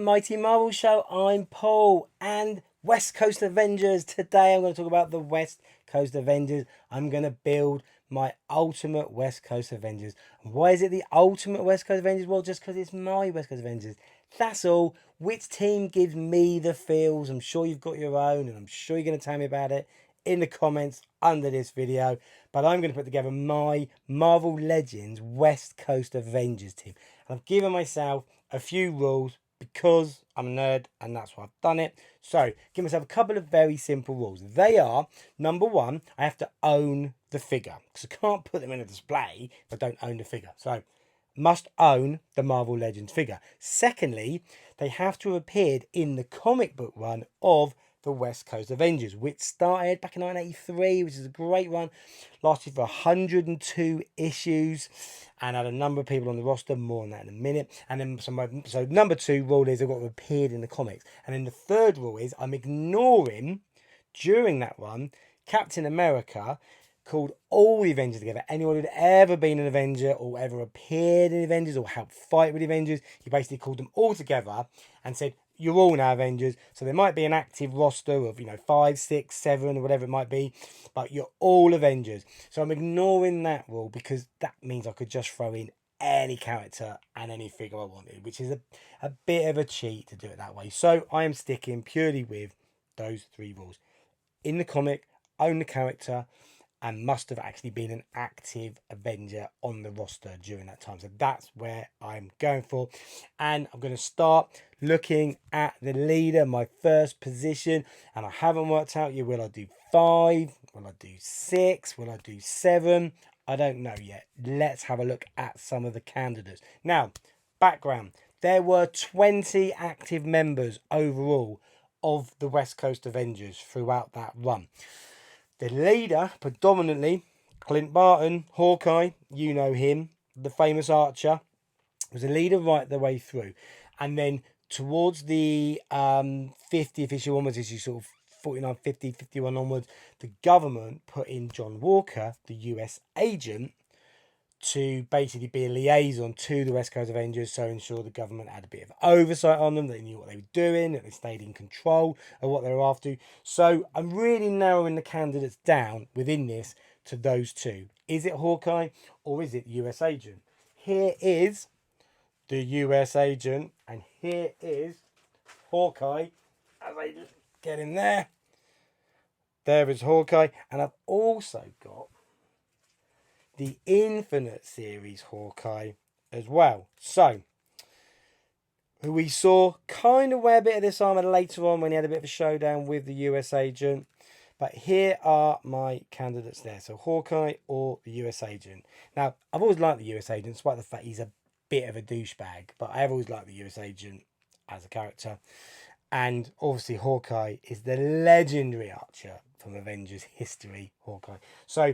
Mighty Marvel Show. I'm Paul and West Coast Avengers. Today I'm going to talk about the West Coast Avengers. I'm going to build my ultimate West Coast Avengers. And why is it the ultimate West Coast Avengers? Well, just because it's my West Coast Avengers. That's all. Which team gives me the feels? I'm sure you've got your own, and I'm sure you're going to tell me about it in the comments under this video. But I'm going to put together my Marvel Legends West Coast Avengers team. And I've given myself a few rules because I'm a nerd and that's why I've done it. So give myself a couple of very simple rules. They are, number one, I have to own the figure, because I can't put them in a display if I don't own the figure. So must own the Marvel Legends figure. Secondly, they have to have appeared in the comic book run of the West Coast Avengers, which started back in 1983, which is a great run, lasted for 102 issues, and had a number of people on the roster. More on that in a minute. And then so number two rule is they've got to have appeared in the comics. And then the third rule is I'm ignoring, during that run, Captain America called all the Avengers together. Anyone who'd ever been an Avenger or ever appeared in the Avengers or helped fight with the Avengers, he basically called them all together and said, you're all now Avengers. So there might be an active roster of, 5, 6, 7 or whatever it might be, but you're all Avengers. So I'm ignoring that rule because that means I could just throw in any character and any figure I wanted, which is a bit of a cheat to do it that way. So I am sticking purely with those three rules. In the comic, own the character, and must have actually been an active Avenger on the roster during that time. So that's where I'm going for. And I'm going to start looking at the leader, my first position. And I haven't worked out yet, will I do 5? Will I do 6? Will I do 7? I don't know yet. Let's have a look at some of the candidates. Now, background. There were 20 active members overall of the West Coast Avengers throughout that run. The leader, predominantly, Clint Barton, Hawkeye, you know him, the famous archer, was a leader right the way through. And then towards the 50th issue onwards, issue sort of 49, 50, 51 onwards, the government put in John Walker, the US agent, to basically be a liaison to the West Coast Avengers, so ensure the government had a bit of oversight on them, they knew what they were doing, that they stayed in control of what they were after. So I'm really narrowing the candidates down within this to those two. Is it Hawkeye or is it US agent? Here is the US agent and here is Hawkeye. As I get in there, there is Hawkeye, and I've also got the Infinite Series Hawkeye as well. So, who we saw kind of wear a bit of this armour later on when he had a bit of a showdown with the US agent. But here are my candidates there. So, Hawkeye or the US agent. Now, I've always liked the US agent, despite the fact he's a bit of a douchebag. But I have always liked the US agent as a character. And obviously, Hawkeye is the legendary archer from Avengers history, Hawkeye. So,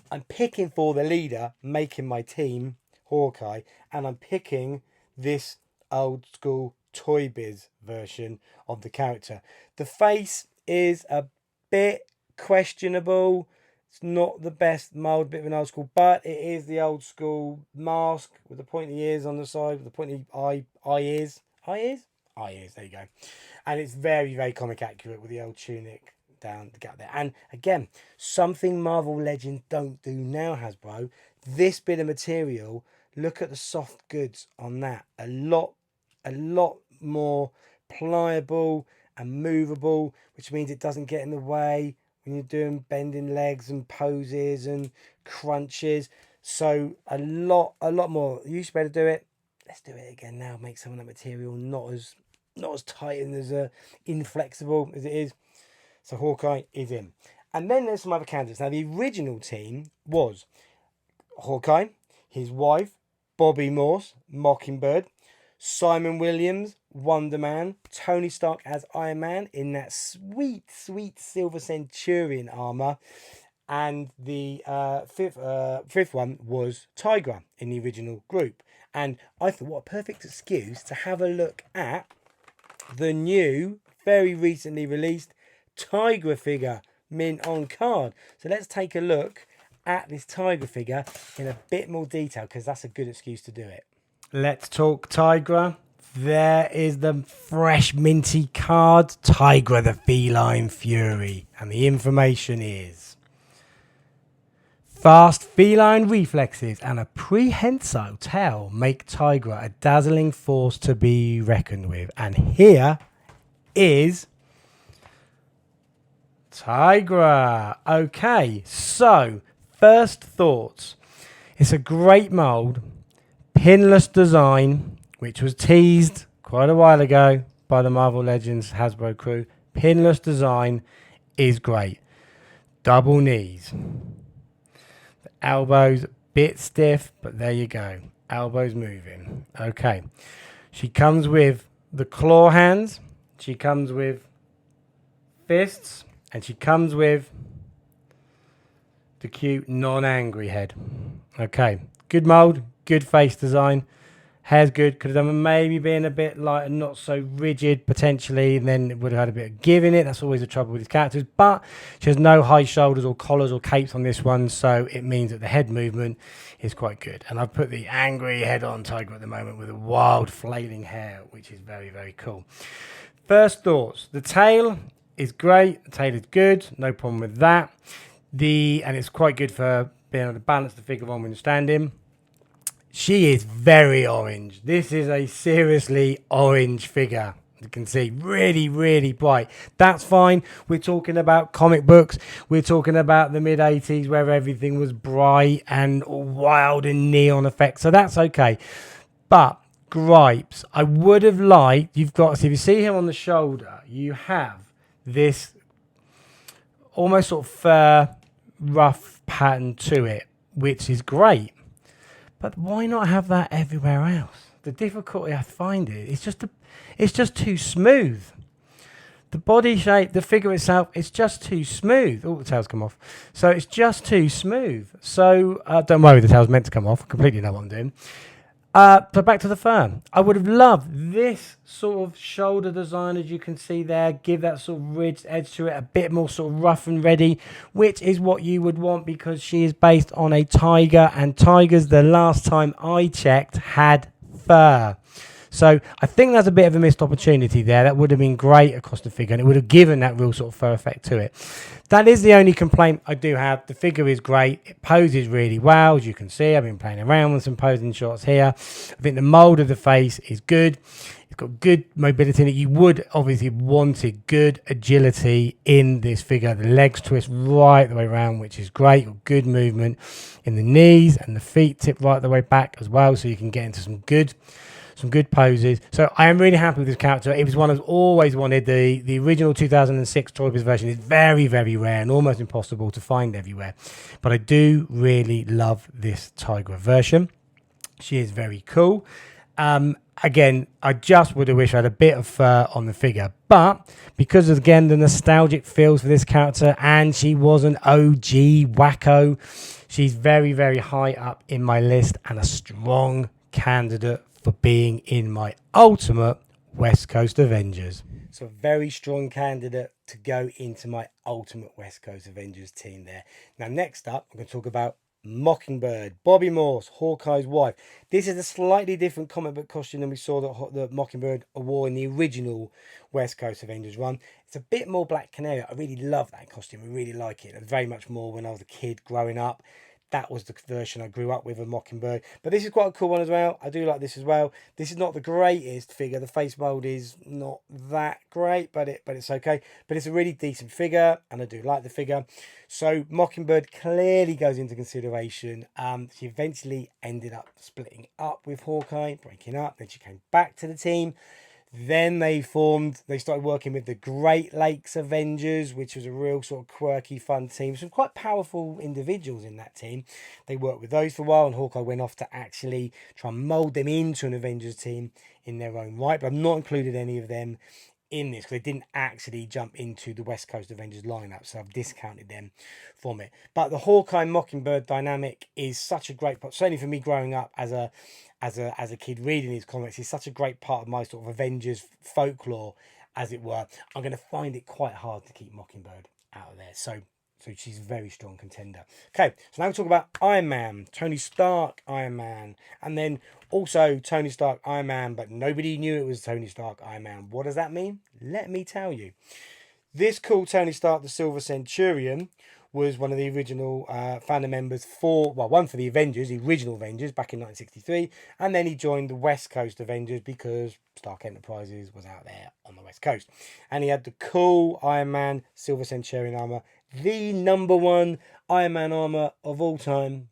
I'm picking for the leader, making my team Hawkeye, and I'm picking this old school Toy Biz version of the character. The face is a bit questionable. It's not the best mould, bit of an old school, but it is the old school mask with the pointy ears on the side, with the pointy eye ears. Eye ears, there you go. And it's very, very comic accurate with the old tunic down to get there. And again, something Marvel Legends don't do now, Hasbro. This bit of material, look at the soft goods on that. A lot more pliable and movable, which means it doesn't get in the way when you're doing bending legs and poses and crunches. So a lot more. You used to be able to do it. Let's do it again now. Make some of that material not as tight and as inflexible as it is. So Hawkeye is in. And then there's some other candidates. Now, the original team was Hawkeye, his wife, Bobby Morse, Mockingbird, Simon Williams, Wonder Man, Tony Stark as Iron Man in that sweet, sweet Silver Centurion armour. And the fifth one was Tigra in the original group. And I thought, what a perfect excuse to have a look at the new, very recently released Tigra figure mint on card. So let's take a look at this Tigra figure in a bit more detail, because that's a good excuse to do it. Let's talk Tigra. There is the fresh minty card, Tigra the Feline Fury. And the information is: fast feline reflexes and a prehensile tail make Tigra a dazzling force to be reckoned with. And here is Tigra. Okay, so first thoughts. It's a great mould, pinless design, which was teased quite a while ago by the Marvel Legends Hasbro crew. Pinless design is great. Double knees. The elbows a bit stiff, but there you go. Elbows moving. Okay. She comes with the claw hands. She comes with fists. And she comes with the cute non-angry head. Okay. Good mould. Good face design. Hair's good. Could have done maybe being a bit lighter, not so rigid potentially, and then it would have had a bit of give in it. That's always the trouble with these characters. But she has no high shoulders or collars or capes on this one, so it means that the head movement is quite good. And I've put the angry head on Tiger at the moment with a wild flailing hair, which is very, very cool. First thoughts. The tail is great. The tail is good. No problem with that. And it's quite good for being able to balance the figure on when you're standing. She is very orange. This is a seriously orange figure. You can see really, really bright. That's fine. We're talking about comic books. We're talking about the mid-80s where everything was bright and wild and neon effects. So that's okay. But gripes. I would have liked, if you see him on the shoulder, you have this almost sort of fur, rough pattern to it, which is great. But why not have that everywhere else? The difficulty I find it's just too smooth. The body shape, the figure itself, it's just too smooth. Oh, the tail's come off. So it's just too smooth. So don't worry, the tail's meant to come off. I completely know what I'm doing. But back to the fur. I would have loved this sort of shoulder design, as you can see there. Give that sort of ridged edge to it, a bit more sort of rough and ready, which is what you would want because she is based on a tiger, and tigers, the last time I checked, had fur. So I think that's a bit of a missed opportunity there. That would have been great across the figure, and it would have given that real sort of fur effect to it. That is the only complaint I do have. The figure is great. It poses really well, as you can see. I've been playing around with some posing shots here. I think the mould of the face is good. It's got good mobility in it. You would obviously wanted good agility in this figure. The legs twist right the way around, which is great. Got good movement in the knees, and the feet tip right the way back as well, so you can get into some good poses. So I am really happy with this character. It was one I've always wanted. The original 2006 Toy Biz version is very, very rare and almost impossible to find everywhere. But I do really love this Tigra version. She is very cool. Again, I just would have wished I had a bit of fur on the figure. But because of, again, the nostalgic feels for this character, and she was an OG wacko, she's very, very high up in my list and a strong candidate for being in my ultimate West Coast Avengers. So a very strong candidate to go into my ultimate West Coast Avengers team there. Now next up, I'm going to talk about Mockingbird, Bobby Morse, Hawkeye's wife. This is a slightly different comic book costume than we saw that Mockingbird wore in the original West Coast Avengers run. It's a bit more Black Canary. I really love that costume. I really like it. And very much more when I was a kid growing up. That was the version I grew up with of Mockingbird. But this is quite a cool one as well. I do like this as well. This is not the greatest figure. The face mold is not that great, but it's okay. But it's a really decent figure, and I do like the figure. So Mockingbird clearly goes into consideration. She eventually ended up splitting up with Hawkeye, breaking up. Then she came back to the team. Then they started working with the Great Lakes Avengers, which was a real sort of quirky, fun team. Some quite powerful individuals in that team. They worked with those for a while, and Hawkeye went off to actually try and mould them into an Avengers team in their own right. But I've not included any of them in this because they didn't actually jump into the West Coast Avengers lineup, so I've discounted them from it. But the Hawkeye Mockingbird dynamic is such a great part, certainly for me growing up as a kid reading these comics. It's such a great part of my sort of Avengers folklore, as it were. I'm going to find it quite hard to keep Mockingbird out of there. So So she's a very strong contender. Okay, so now we talk about Iron Man, Tony Stark, Iron Man, and then also Tony Stark, Iron Man, but nobody knew it was Tony Stark, Iron Man. What does that mean? Let me tell you. This cool Tony Stark, the Silver Centurion, was one of the original founder members one for the Avengers, the original Avengers back in 1963, and then he joined the West Coast Avengers because Stark Enterprises was out there on the West Coast. And he had the cool Iron Man Silver Centurion armor, the number one Iron Man armor of all time,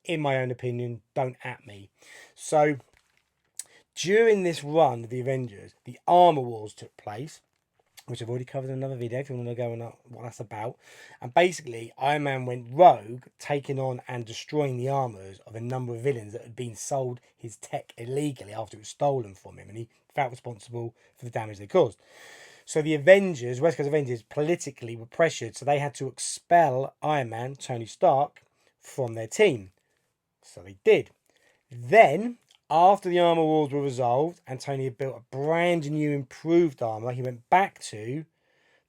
in my own opinion. Don't at me. So during this run of the Avengers, the Armor Wars took place, which I've already covered in another video if you want to go on what that's about. And basically, Iron Man went rogue, taking on and destroying the armors of a number of villains that had been sold his tech illegally after it was stolen from him, and he felt responsible for the damage they caused. So the Avengers, West Coast Avengers, politically were pressured, so they had to expel Iron Man, Tony Stark, from their team. So they did. Then, after the armor wars were resolved and Tony had built a brand new improved armor, he went back to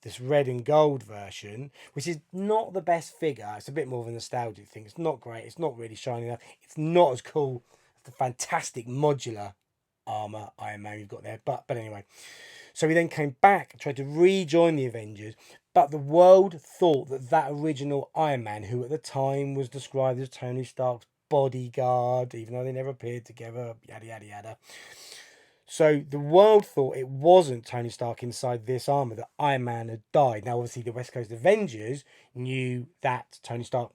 this red and gold version, which is not the best figure. It's a bit more of a nostalgic thing. It's not great. It's not really shiny enough. It's not as cool as the fantastic modular armor Iron Man you've got there. But anyway, so he then came back, tried to rejoin the Avengers, but the world thought that original Iron Man, who at the time was described as Tony Stark's bodyguard, even though they never appeared together, yada yada yada. So the world thought it wasn't Tony Stark inside this armor, that Iron Man had died. Now obviously the West Coast Avengers knew that Tony Stark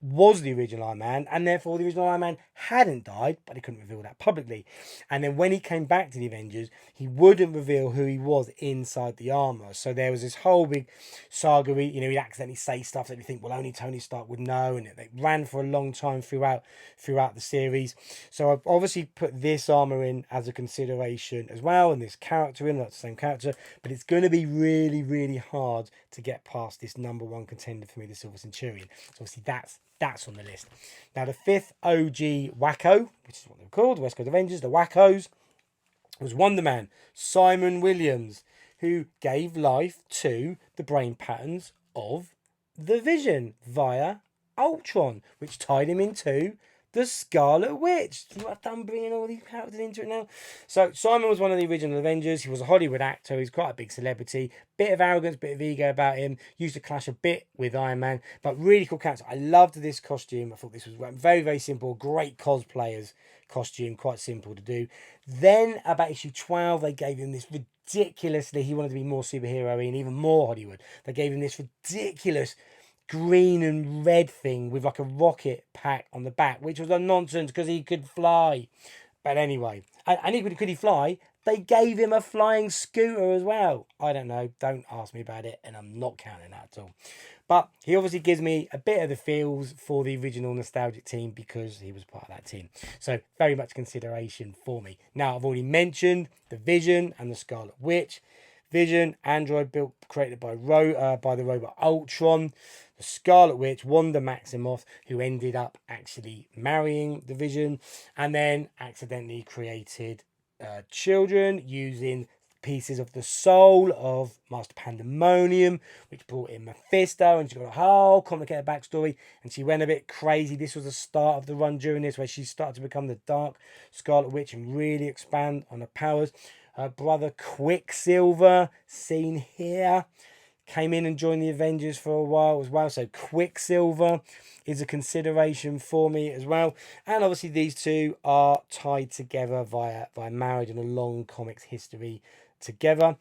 was the original Iron Man, and therefore the original Iron Man hadn't died, but he couldn't reveal that publicly. And then when he came back to the Avengers, he wouldn't reveal who he was inside the armor. So there was this whole big saga. He'd accidentally say stuff that we think, well, only Tony Stark would know, and it ran for a long time throughout the series. So I've obviously put this armor in as a consideration as well, and this character in, that's the same character, but it's going to be really, really hard to get past this number one contender for me, the Silver Centurion. So obviously that's on the list. Now, the fifth OG Wacko, which is what they're called, the West Coast Avengers, the Wackos, was Wonder Man, Simon Williams, who gave life to the brain patterns of the Vision via Ultron, which tied him into the Scarlet Witch. See what I've done bringing all these characters into it now? So Simon was one of the original Avengers. He was a Hollywood actor. He's quite a big celebrity. Bit of arrogance, bit of ego about him. Used to clash a bit with Iron Man, but really cool character. I loved this costume. I thought this was very, very simple. Great cosplayers costume. Quite simple to do. Then about issue 12, they gave him this ridiculously, he wanted to be more superhero-y and even more Hollywood. They gave him this ridiculous green and red thing with like a rocket pack on the back, which was a nonsense because he could fly. But anyway, and could he fly? They gave him a flying scooter as well. I don't know. Don't ask me about it, and I'm not counting that at all. But he obviously gives me a bit of the feels for the original nostalgic team because he was part of that team. So very much consideration for me. Now, I've already mentioned the Vision and the Scarlet Witch. Vision, android created by the robot Ultron. The Scarlet Witch, Wanda Maximoff, who ended up actually marrying the Vision and then accidentally created children using pieces of the soul of Master Pandemonium, which brought in Mephisto, and she got a whole complicated backstory, and she went a bit crazy. This was the start of the run during this, where she started to become the Dark Scarlet Witch and really expand on her powers. Her brother Quicksilver, seen here, came in and joined the Avengers for a while as well. So Quicksilver is a consideration for me as well. And obviously these two are tied together via marriage and a long comics history together.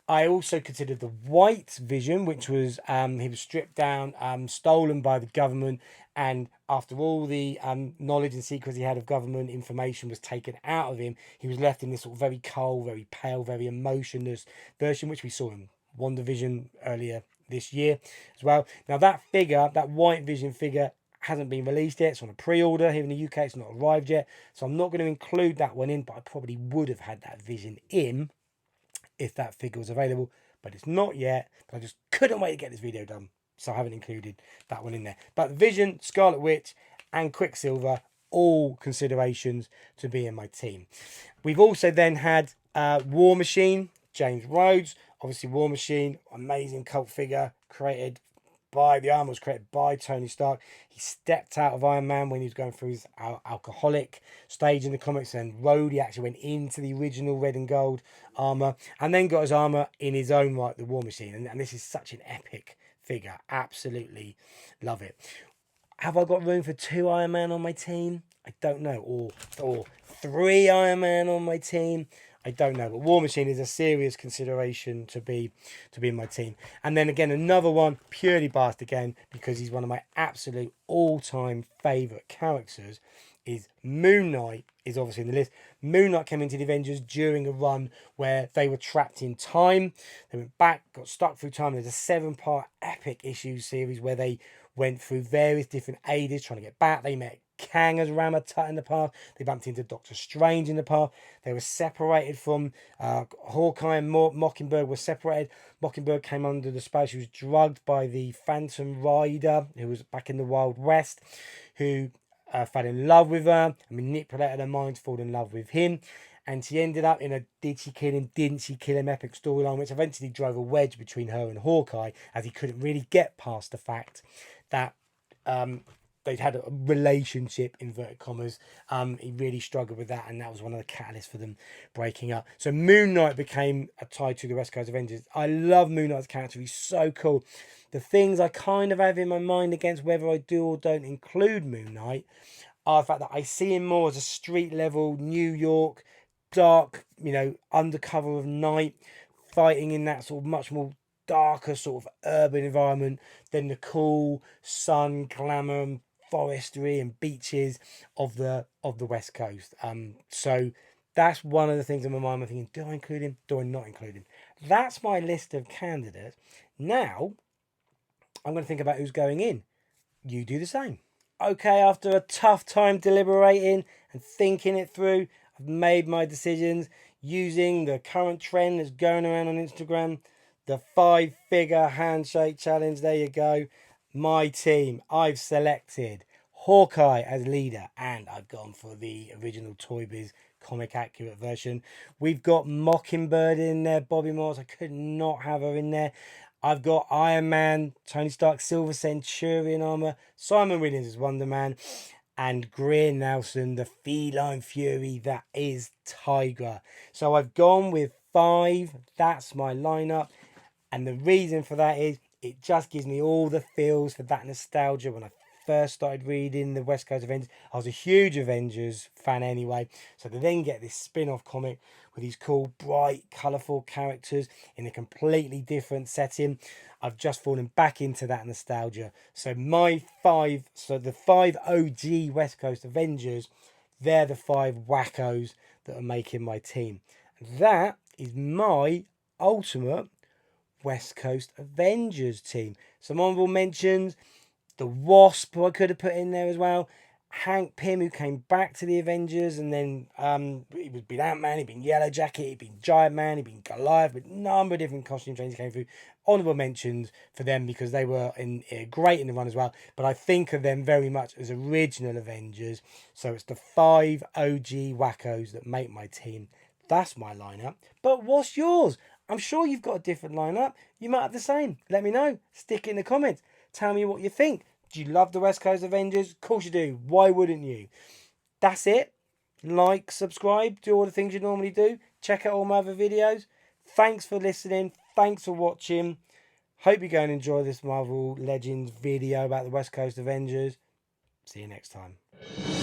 I also considered the White Vision, which was he was stripped down, stolen by the government, and after all the knowledge and secrets he had of government information was taken out of him, he was left in this sort of very cold, very pale, very emotionless version, which we saw in WandaVision earlier this year as well. Now that figure, that White Vision figure, hasn't been released yet. It's on a pre-order here in the UK. It's not arrived yet, so I'm not going to include that one in, but I probably would have had that Vision in if that figure was available, but it's not yet. But I just couldn't wait to get this video done, so I haven't included that one in there. But Vision, Scarlet Witch, and Quicksilver, all considerations to be in my team. We've also then had War Machine, James Rhodes. Obviously, War Machine, amazing cult figure, created the armor was created by Tony Stark. He stepped out of Iron Man when he was going through his alcoholic stage in the comics, and Rhodey actually went into the original red and gold armor, and then got his armor in his own right, the War Machine. And this is such an epic figure. Absolutely love it. Have I got room for 2 Iron Man on my team? I don't know. Or 3 Iron Man on my team? I don't know. But War Machine is a serious consideration to be in my team. And then again, another one, purely biased again, because he's one of my absolute all-time favourite characters, is Moon Knight, is obviously in the list. Moon Knight came into the Avengers during a run where they were trapped in time. They went back, got stuck through time. There's a 7-part epic issue series where they went through various different ages trying to get back. They met Kang as Ramatut in the past. They bumped into Doctor Strange in the past. They were separated from Hawkeye and Mockingbird were separated. Mockingbird came under the spell. She was drugged by the Phantom Rider, who was back in the Wild West, who fell in love with her and manipulated her mind to fall in love with him. And she ended up in a did she kill him, didn't she kill him epic storyline, which eventually drove a wedge between her and Hawkeye, as he couldn't really get past the fact that they'd had a relationship, inverted commas. He really struggled with that, and that was one of the catalysts for them breaking up. So Moon Knight became a tie to the West Coast Avengers. I love Moon Knight's character. He's so cool. The things I kind of have in my mind against whether I do or don't include Moon Knight are the fact that I see him more as a street level New York, dark, undercover of night, fighting in that sort of much more darker sort of urban environment than the cool sun, glamour, and forestry and beaches of the West Coast. So that's one of the things in my mind. I'm thinking, do I include him? Do I not include him? That's my list of candidates. Now I'm going to think about who's going in. You do the same. Okay, after a tough time deliberating and thinking it through, I've made my decisions using the current trend that's going around on Instagram, the 5-figure handshake challenge. There you go. My team, I've selected Hawkeye as leader, and I've gone for the original Toy Biz comic accurate version. We've got Mockingbird in there, Bobby Morse. I could not have her in there. I've got Iron Man, Tony Stark, Silver Centurion armor, Simon Williams as Wonder Man, and Greer Nelson, the feline fury that is Tigra. So I've gone with 5. That's my lineup. And the reason for that is it just gives me all the feels for that nostalgia. When I first started reading the West Coast Avengers, I was a huge Avengers fan anyway. So to then get this spin-off comic with these cool, bright, colourful characters in a completely different setting, I've just fallen back into that nostalgia. So the 5 OG West Coast Avengers, they're the 5 wackos that are making my team. That is my ultimate West Coast Avengers team. Some honourable mentions: the Wasp, who I could have put in there as well. Hank Pym, who came back to the Avengers, and then he'd been Ant-Man, he'd been Yellow Jacket, he'd been Giant Man, he'd been Goliath, with a number of different costume changes came through. Honourable mentions for them because they were great in the run as well. But I think of them very much as original Avengers. So it's the 5 OG wackos that make my team. That's my lineup. But what's yours? I'm sure you've got a different lineup. You might have the same. Let me know. Stick it in the comments. Tell me what you think. Do you love the West Coast Avengers? Of course you do. Why wouldn't you? That's it. Like, subscribe, do all the things you normally do. Check out all my other videos. Thanks for listening. Thanks for watching. Hope you go and enjoy this Marvel Legends video about the West Coast Avengers. See you next time.